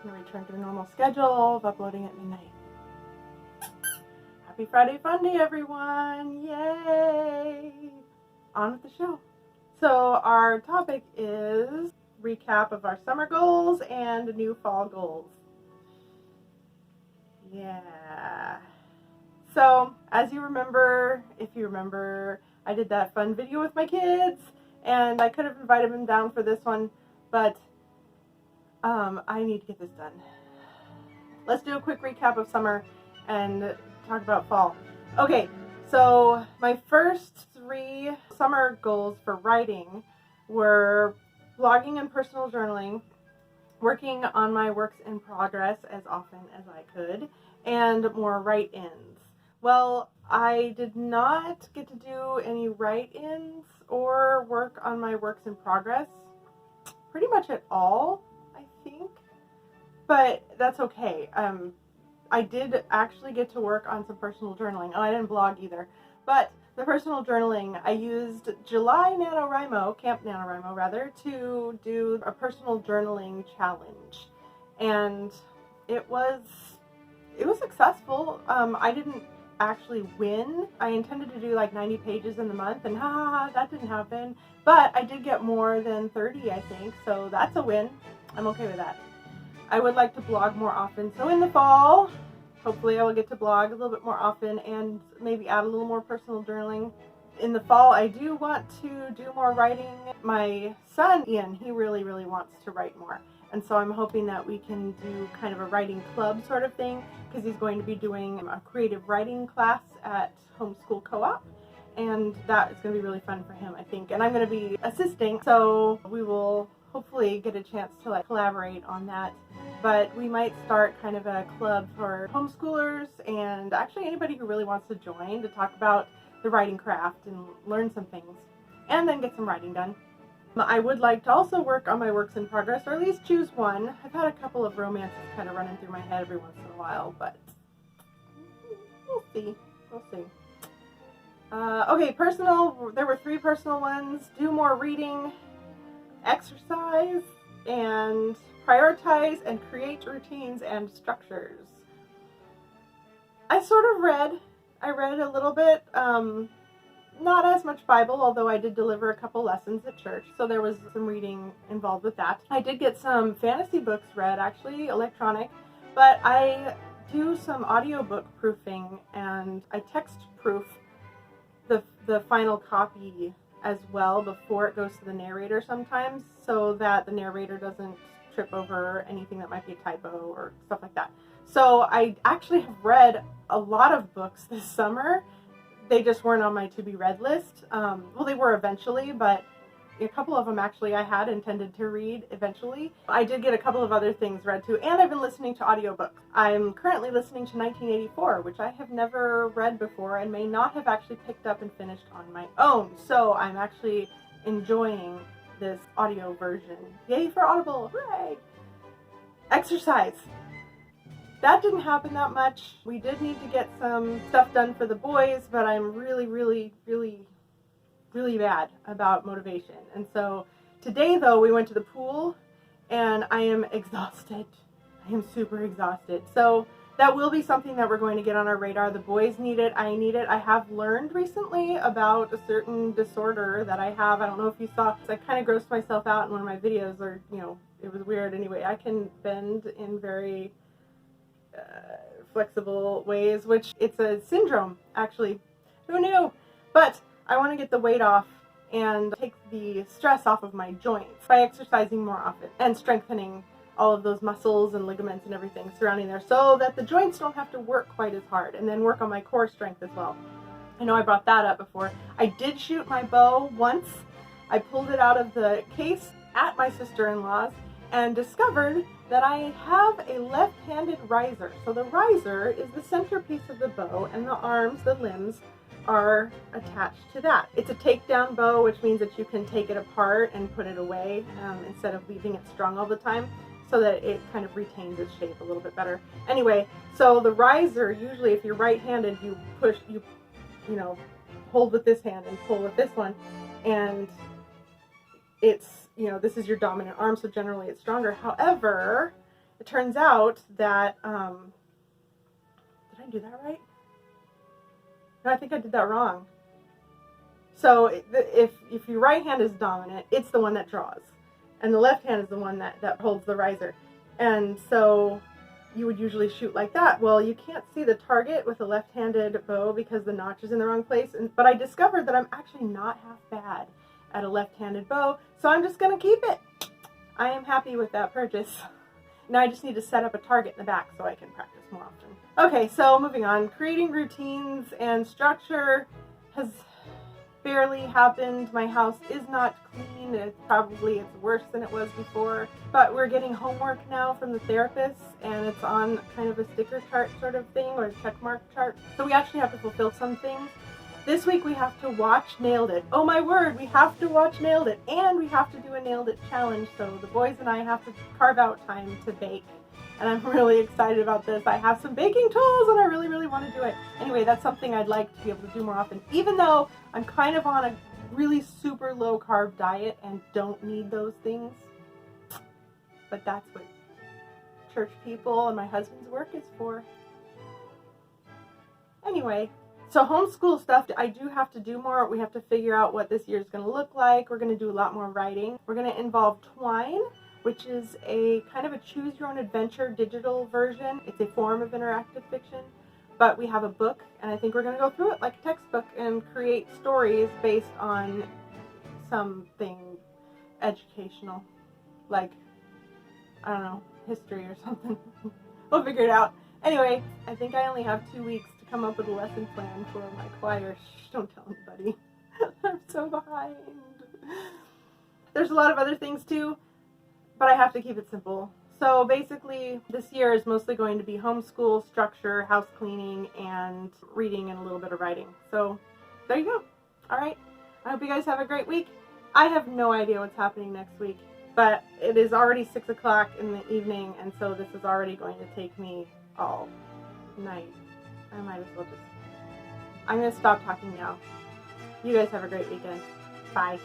going to return to the normal schedule of uploading at midnight. Happy Friday Fun Day, everyone! Yay! On with the show. So our topic is recap of our summer goals and new fall goals. Yeah. So, as you remember, if you remember, I did that fun video with my kids, and I could have invited them down for this one, but I need to get this done. Let's do a quick recap of summer and talk about fall. Okay, so my first 3 summer goals for writing were blogging and personal journaling, working on my works in progress as often as I could, and more write-ins. Well, I did not get to do any write-ins or work on my works in progress pretty much at all, I think, but that's okay. I did actually get to work on some personal journaling. Oh, I didn't blog either, but the personal journaling, I used July NaNoWriMo, Camp NaNoWriMo rather, to do a personal journaling challenge, and it was successful. I didn't actually win. I intended to do like 90 pages in the month, and that didn't happen, but I did get more than 30, I think, so that's a win. I'm okay with that. I would like to blog more often, so in the fall, hopefully I will get to blog a little bit more often and maybe add a little more personal journaling. In the fall, I do want to do more writing. My son, Ian, he really wants to write more. And so I'm hoping that we can do kind of a writing club sort of thing, because he's going to be doing a creative writing class at Homeschool Co-op. And that is going to be really fun for him, I think. And I'm going to be assisting, so we will hopefully get a chance to like collaborate on that. But we might start kind of a club for homeschoolers and actually anybody who really wants to join to talk about the writing craft and learn some things and then get some writing done. I would like to also work on my works in progress, or at least choose one. I've had a couple of romances kind of running through my head every once in a while, but we'll see. Okay, personal, there were 3 personal ones. Do more reading, exercise, and prioritize and create routines and structures. I read a little bit, not as much Bible, although I did deliver a couple lessons at church, so there was some reading involved with that. I did get some fantasy books read, actually, electronic, but I do some audiobook proofing, and I text proof the final copy as well before it goes to the narrator sometimes, so that the narrator doesn't trip over anything that might be a typo or stuff like that. So I actually have read a lot of books this summer. They just weren't on my to-be-read list. Well, they were eventually, but a couple of them actually I had intended to read eventually. I did get a couple of other things read too, and I've been listening to audiobooks. I'm currently listening to 1984, which I have never read before and may not have actually picked up and finished on my own. So I'm actually enjoying this audio version. Yay for Audible, hooray! Exercise. That didn't happen that much. We did need to get some stuff done for the boys, but I'm really bad about motivation. And so today, though, we went to the pool, and I am exhausted. I am super exhausted. So that will be something that we're going to get on our radar. The boys need it. I need it. I have learned recently about a certain disorder that I have. I don't know if you saw. I kind of grossed myself out in one of my videos, or, you know, it was weird. Anyway, I can bend in very flexible ways, which it's a syndrome, actually. Who knew? But I want to get the weight off and take the stress off of my joints by exercising more often and strengthening all of those muscles and ligaments and everything surrounding there, so that the joints don't have to work quite as hard, and then work on my core strength as well. I know I brought that up before. I did shoot my bow once. I pulled it out of the case at my sister-in-law's and discovered that I have a left-handed riser. So the riser is the centerpiece of the bow, and the arms, the limbs, are attached to that. It's a takedown bow, which means that you can take it apart and put it away instead of leaving it strung all the time, so that it kind of retains its shape a little bit better. Anyway, so the riser, usually if you're right-handed, you push, you know, hold with this hand and pull with this one, and it's, you know, this is your dominant arm, so generally it's stronger. However, it turns out that, did I do that right? No, I think I did that wrong. So if your right hand is dominant, it's the one that draws. And the left hand is the one that holds the riser. And so you would usually shoot like that. Well, you can't see the target with a left-handed bow because the notch is in the wrong place. But I discovered that I'm actually not half bad at a left-handed bow, so I'm just going to keep it. I am happy with that purchase. Now I just need to set up a target in the back so I can practice more often. Okay, so moving on. Creating routines and structure has barely happened. My house is not clean. It's worse than it was before. But we're getting homework now from the therapist, and it's on kind of a sticker chart sort of thing, or a check mark chart. So we actually have to fulfill some things. This week we have to watch Nailed It. Oh my word, we have to watch Nailed It, and we have to do a Nailed It challenge. So the boys and I have to carve out time to bake. And I'm really excited about this. I have some baking tools and I really, really want to do it. Anyway, that's something I'd like to be able to do more often, even though I'm kind of on a really super low carb diet and don't need those things. But that's what church people and my husband's work is for. Anyway, so homeschool stuff, I do have to do more. We have to figure out what this year is going to look like. We're going to do a lot more writing. We're going to involve Twine, which is a kind of a choose-your-own-adventure digital version. It's a form of interactive fiction, but we have a book, and I think we're going to go through it like a textbook and create stories based on something educational, like, I don't know, history or something. We'll figure it out. Anyway, I think I only have 2 weeks to come up with a lesson plan for my choir. Shh, don't tell anybody. I'm so behind. There's a lot of other things too, but I have to keep it simple. So basically, this year is mostly going to be homeschool, structure, house cleaning, and reading and a little bit of writing. So there you go. All right. I hope you guys have a great week. I have no idea what's happening next week, but it is already 6 o'clock in the evening, and so this is already going to take me all night. I might as well I'm going to stop talking now. You guys have a great weekend. Bye.